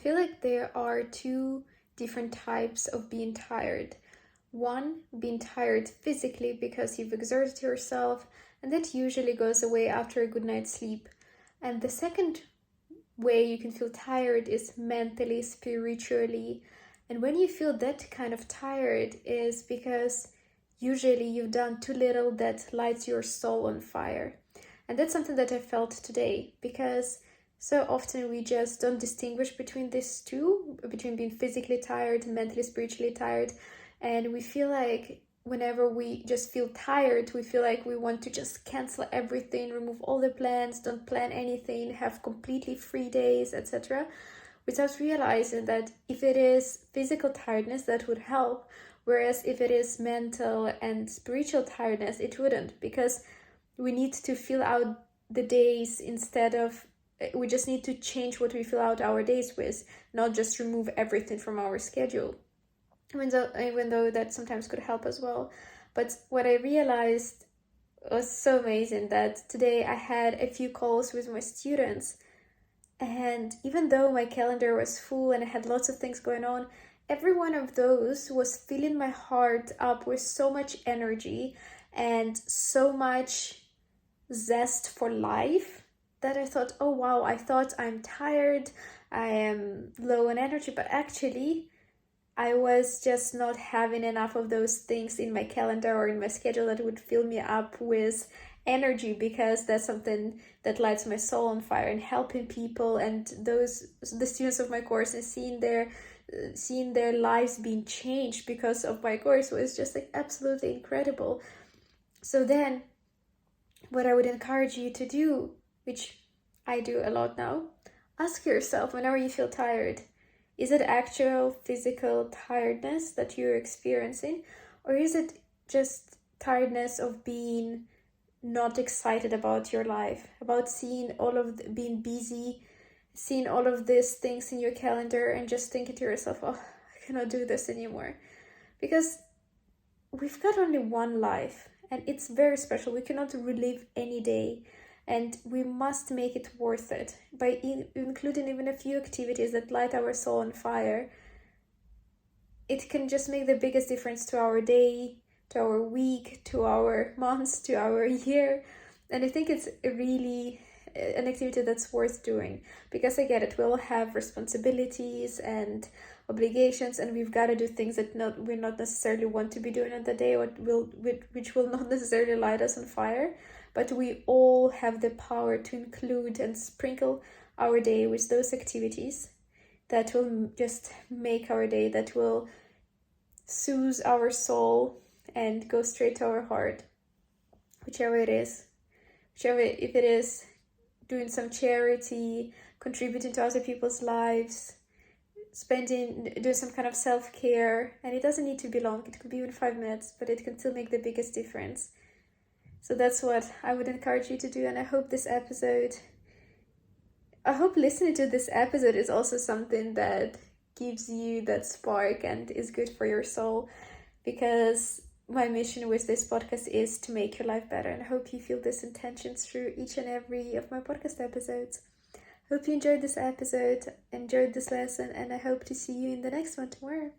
feel like there are two different types of being tired. One, being tired physically because you've exerted yourself, and that usually goes away after a good night's sleep. And the second way you can feel tired is mentally, spiritually. And when you feel that kind of tired is because usually you've done too little that lights your soul on fire. And that's something that I felt today, because so often we just don't distinguish between these two, between being physically tired, mentally, spiritually tired. And we feel like whenever we just feel tired, we feel like we want to just cancel everything, remove all the plans, don't plan anything, have completely free days, etc. Without realizing that if it is physical tiredness, that would help. Whereas if it is mental and spiritual tiredness, it wouldn't, because we need to fill out the days we just need to change what we fill out our days with, not just remove everything from our schedule. Even though that sometimes could help as well. But what I realized was so amazing that today I had a few calls with my students, and even though my calendar was full and I had lots of things going on, every one of those was filling my heart up with so much energy and so much zest for life that I thought, oh wow, I thought I'm tired, I am low on energy, but actually I was just not having enough of those things in my calendar or in my schedule that would fill me up with energy, because that's something that lights my soul on fire, and helping people and the students of my course and seeing their lives being changed because of my course was just like absolutely incredible. So then what I would encourage you to do, which I do a lot now, ask yourself whenever you feel tired, is it actual physical tiredness that you're experiencing, or is it just tiredness of being not excited about your life, about being busy, seeing all of these things in your calendar and just thinking to yourself, oh, I cannot do this anymore? Because we've got only one life, and it's very special. We cannot relive any day, and we must make it worth it by including even a few activities that light our soul on fire. It can just make the biggest difference to our day, to our week, to our months, to our year. And I think it's really an activity that's worth doing, because I get it, we'll have responsibilities and obligations, and we've got to do things that we not necessarily want to be doing on the day, which will not necessarily light us on fire. But we all have the power to include and sprinkle our day with those activities that will just make our day, that will soothe our soul and go straight to our heart, whichever it is. If it is doing some charity, contributing to other people's lives, doing some kind of self-care, and it doesn't need to be long, it could be even 5 minutes, but it can still make the biggest difference. So that's what I would encourage you to do, and I hope listening to this episode is also something that gives you that spark and is good for your soul, because my mission with this podcast is to make your life better, and I hope you feel this intention through each and every of my podcast episodes. Hope you enjoyed this episode, enjoyed this lesson, and I hope to see you in the next one tomorrow.